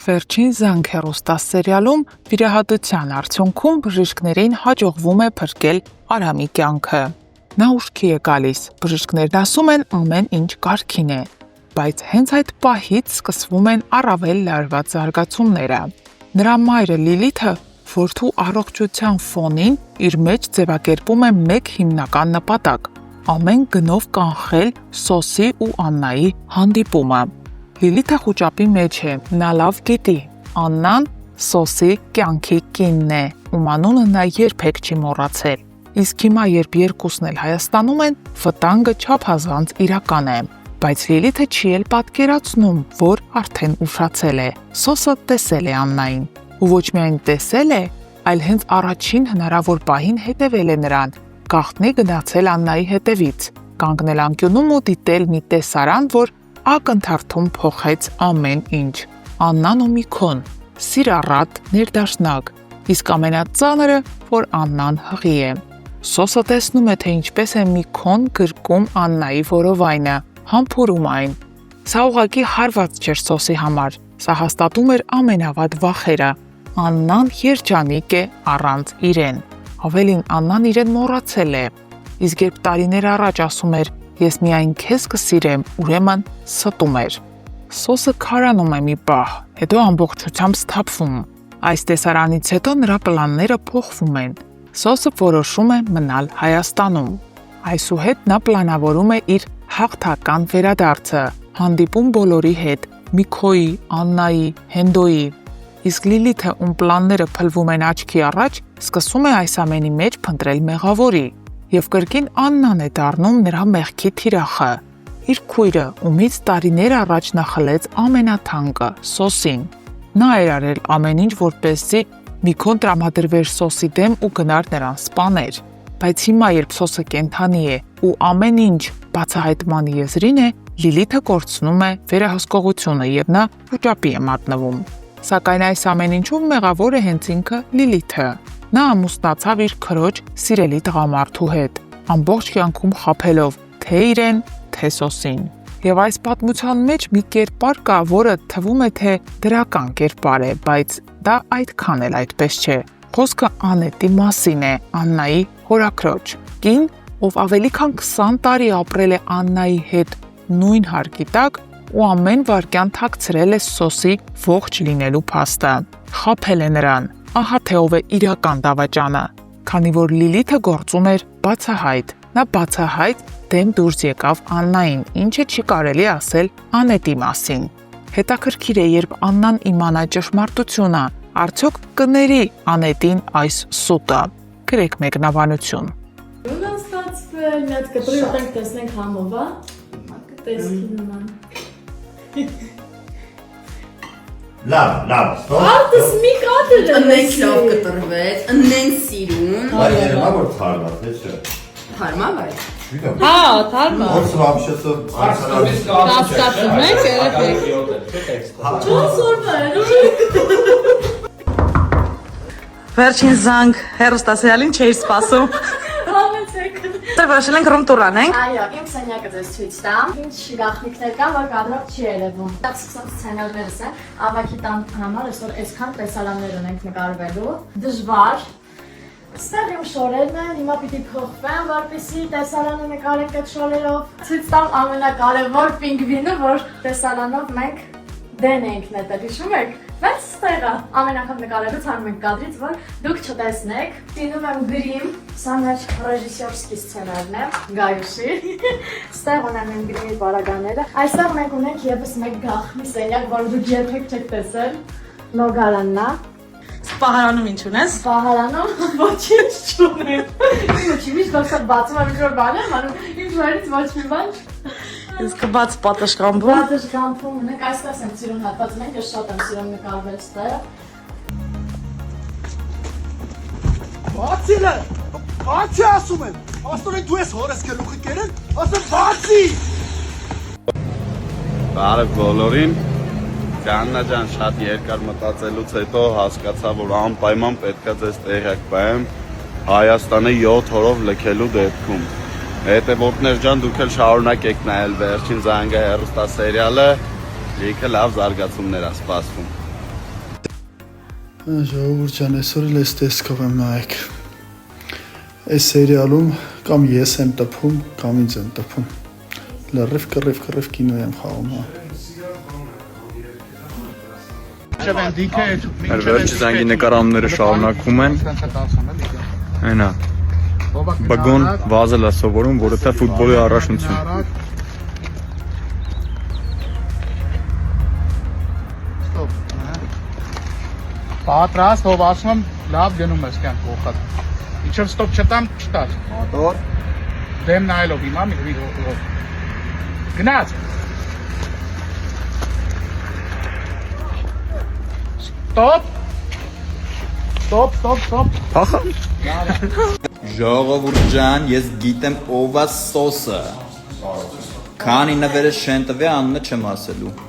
Վերջին զանգ հեռուստասերիալում վիրահատության արդյունքում բժիշկներին հաջողվում է փրկել Արամի կյանքը։ Նա ուշքի է գալիս, բժիշկներն ասում են ամեն ինչ կարգին է, բայց հենց այդ պահից սկսվում են առավել լարված զարգացումները։ Նրա մայրը Լիլիթը որդու առողջության ֆոնին իր մեջ ձևակերպում է մեկ հիմնական նպատակ՝ ամեն գնով կանխել Սոսի ու Աննայի հանդիպումը։ Լիլիթը խուճապի մեջ է, նա լավ գիտի, Աննան Սոսի կյանքի կինն է, ում անունը նա երբեք չի մոռացել։ Իսկ հիմա, երբ երկուսն էլ Հայաստանում են, վտանգը չափազանց իրական է։ Բայց Լիլիթը չի էլ պատկերացնում, որ արդեն ուշացել է։ Սոսը տեսել է Աննային, ու ոչ միայն տեսել է, այլ հենց առաջին հնարավոր պահին հետևել է նրան, գաղտնի գնացել Աննայի հետևից, կանգնել անկյունում ու դիտել մի տեսարան, որ ակնթարթում փոխեց ամեն ինչ։ Աննան ու Միքոն, սիրառատ, ներդաշնակ, իսկ ամենածանրը, որ Աննան հղի է։ Սոսը տեսնում է, թե ինչպես է Միքոն գրկում Աննայի որովայնը, համբուրում այն։ Սա ուղղակի հարված չէր Սոսի համար, սա հաստատում էր ամենավատ վախերը։ Աննան երջանիկ է առանց իրեն։ Ավելին, Աննան իրեն մոռացել է։ Իսկ երբ տարիներ առաջ ասում էր «Ես միայն քեզ կսիրեմ», ուրեմն ստում էր։ Սոսը քարանում է մի պահ, հետո ամբողջությամբ սթափվում։ Այս տեսարանից հետո նրա պլանները փոխվում են։ Սոսը որոշում է մնալ Հայաստանում։ Այսուհետ նա պլանավորում է իր հաղթական վերադարձը, հանդիպում բոլորի հետ՝ Միքոյի, Աննայի, Հենդոյի։ Իսկ Լիլիթը, ում պլանները փլվում են աչքի առաջ, սկսում է այս ամենի մեջ փնտրել մեղավորի։ Եվ կրկին Աննան է դառնում նրա մեղքի թիրախը։ Իր քույրը, ումից տարիներ առաջ նա խլեց ամենաթանկը՝ Սոսին։ Նա էր արել ամեն ինչ, որպեսզի Միքոն տրամադրվեր Սոսի դեմ ու գնար նրան սպաներ։ Բայց հիմա, երբ Սոսը կենդանի է ու ամեն ինչ բացահայտման եզրին է, Լիլիթը կորցնում է վերահսկողությունը եւ նա վիճապի է մատնվում։ Սակայն այս ամեն ինչում մեղավոր է հենց ինքը Լիլիթը։ Նա ամուսնացավ իր քրոջ սիրելի տղամարդու հետ, ամբողջ կյանքում խաբելով թե իրեն, թե Սոսին։ Եվ այս պատմության մեջ մի կերպար կա, որը թվում է, թե դրական կերպար է, բայց դա այդքան էլ այդպես չէ։ Խոսքը Անետի մասին է, Աննայի հորաքրոջ։ Կին, ով ավելի քան 20 տարի ապրել է Աննայի հետ նույն հարկի տակ ու ամեն վայրկյան թաքցրել է Սոսի ողջ լինելու փաստը։ Խաբել է նրան։ Ահա թե ով է իրական դավաճանը, քանի որ Լիլիթը գործում էր բացահայտ։ Նա բացահայտ դեմ դուրս եկավ Աննային, ինչը չի կարելի ասել Անետի մասին։ Հետաքրքիր է, երբ Աննան իմանա ճշմարտությունը, արդյոք կների Անետին այս սուտը։ Գրեք մեկնաբանություն։ Ո՞ւն ստացվել, մի հատ կտրի ուտենք տեսնենք համով, հա։ Տեսքի նման։ Լավ, ստոպ։ Արտս մի կատր է։ Ընենք լավ կտրվեց, ընենք սիրուն։ Բայց երևա որ թարմա, թե չէ։ Թարմա բայ։ Հա, թարմա։ Ոնց вообще-то Կասկածում եք, երեխեք։ Չոս օրվա է։ Վերջին զանգ հեռուստասերիալին չէի սպասում։ Համեցեք։ Դե որոշել ենք ռում տուր անենք։ Այո, իմ սենյակը ձեզ ցույց տամ։ Ինչ գաղտնիքներ կան, որ կադրով չի երևում։ Սկսած սցենարներս են, ավակի տան համար այսօր այսքան տեսարաններ ունենք նկարվելու։ Դժվար։ Ստեղ իմ շորերն են, հիմա պիտի փոխվեմ, որպեսզի տեսարանը նկարենք այդ շորերով։ Ցույց տամ ամենակարևոր պինգվինը, որ տեսարանով մենք դեն ենք նետել, հիշում եք։ Բայց ստեղ է, ամեն անգամ նկարելուց հանում ենք կադրից, որ դուք չտեսնեք։ Տինում եմ գրիմ, սա մեր ռեժիսորսկի սցենարն է, Գայուսի։ Ստեղ ունեմ իմ գրիմի պարագաները։ Այստեղ մենք ունենք ևս մեկ գաղտնի սենյակ, որը դուք երբեք չեք տեսել, լոգարանն է։ Պահարանում ինչ ունես։ Պահարանում ոչինչ չունեմ։ Ինչի՞ միշտ դասը բացում եմ ինչ-որ բան եմ անում, իմ վարից ոչ մի բան։ Իսկ բաց պատշգամբում։ Պատշգամբում ունենք, այստեղ եմ սիրուն հատված ունենք, ես շատ եմ սիրում նկարվել ստեղ։ Բացի՛լ է, բացի ասում եմ, ասում են դու ես հորս գլուխի կերել, ասում բացի։ Բարև բոլորին, Կաննա ջան, շատ երկար մտածելուց հետո հասկացա, որ անպայման պետքա ձեզ տեղյակ պահեմ Հայաստանը 7 օրով լքելու դեպքում։ Հետևորդներ ջան, դուք էլ շարունակեք նայել վերջին զանգը հեռուստասերիալը, լիքը լավ զարգացումներ է սպասվում։ Ժողովուրդ ջան, այսօր էլ այս տեսքով եմ նայեք։ Այս սերիալում կամ ես եմ տպում, կամ ինձ են տպում։ Լրիվ կռիվ կինո եմ խաղում։ Վերջի զանգի նկարահանումները շարունակվում են։ Այնա։ Բագոն վազել է սովորում, որովհետև ֆուտբոլի առաջնություն։ Պատրաստ, ով ասում եմ, լավ գնում ես կյանք կողքած։ Իչև ստոպ չտամ, չտաս։ Մոտոր։ Դեմ նայելով հիմա մի գնաց։ Ստոպ։ Փախա։ Ժողովուրդ ջան, ես գիտեմ ով է սոսը։ Քանի նվերը շեն տվե անունը չեմ ասելու։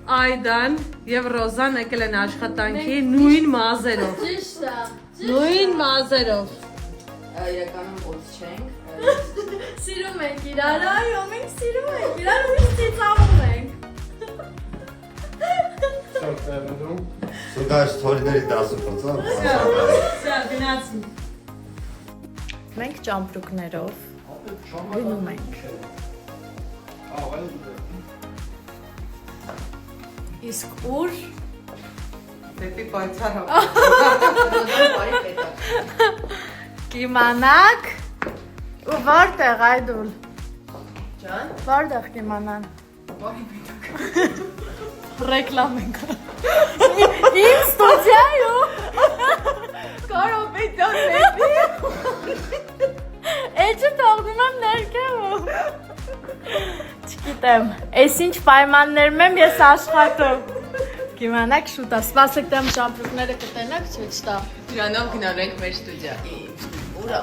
Այդան եւ Ռոզան եկել են աշխատանքի նույն մազերով։ Ճիշտ է։ Նույն մազերով։ Իրականում ոց չենք։ Սիրում ենք իրար, այո, մենք սիրում ենք իրար ու ինձ ծիծաղում ենք։ Սուգաշ թորիների 10%, Սա գնացին։ Մենք ճամպրուկներով գնում ենք։ Իսկ ուր Դեպի պայծառ։ կիմանաք ու որտեղ այդուլ։ Ջան, Որտեղ կիմանան։ Ռեկլամ ենք։ Իմ ստուդիայում։ Կարոպետյան մեդի։ Էջը թողնում եմ ներքևում։ Չգիտեմ, այս ինչ պայմաններում եմ ես աշխատում։ Կիմանաք շուտ է, սպասեք դեմ ճամպրուկները կտենակ չտա։ դրանով գնանք մեր ստուդիա։ Ուրա։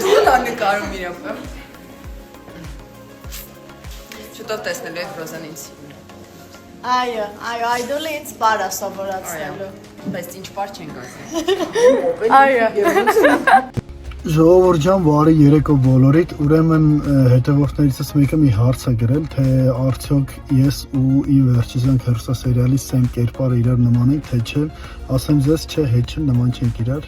Դու լա նկարում իրապ։ Շուտով տեսնելու եք Ռոզան ինձ։ Այո, այդուլը ինձ պարա սովորացնելու։ Բայց ինչ պար չենք ասել։ Այո։ Ժողովուրդ ջան, բարի երեկո բոլորիդ։ Ուրեմն հետևորդներիցս մեկը մի հարց է գրել, թե արդյոք ես ու ի վերջի զանգ հեռուստասերիալի Սեմ կերպարը իրար նման ենք, թե չէ։ Ասեմ ձեզ, չէ, հետ չէ, նման չենք իրար։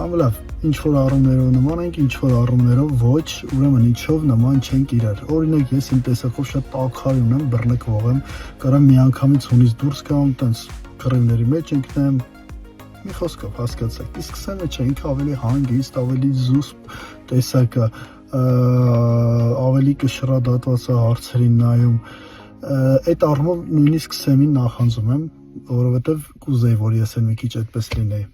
Ամլավ, ինչ որ առումներով նման ենք, ինչ որ առումներով ոչ, ուրեմն ինչով նման չենք իրար։ Օրինակ ես իմ տեսակով շատ տաքար ունեմ, բռնկվող եմ, կարամ միանգամից հունից դուրս գամ, տենց կռիվների մեջ ընկնեմ։ Մի խոսքով հասկացեք, իսկ Սեմը չէ, ինքը ավելի հանգիստ, ավելի զուսպ տեսակ է, ավելի կշռադատված է հարցերին նայում։ Այդ առումով նույնիսկ Սեմին նախանձում եմ, որովհետև կուզեի, որ ես էլ մի քիչ այդպես լինեի։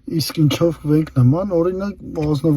Իսկ ինչով ենք նման, օրինակ Ազնով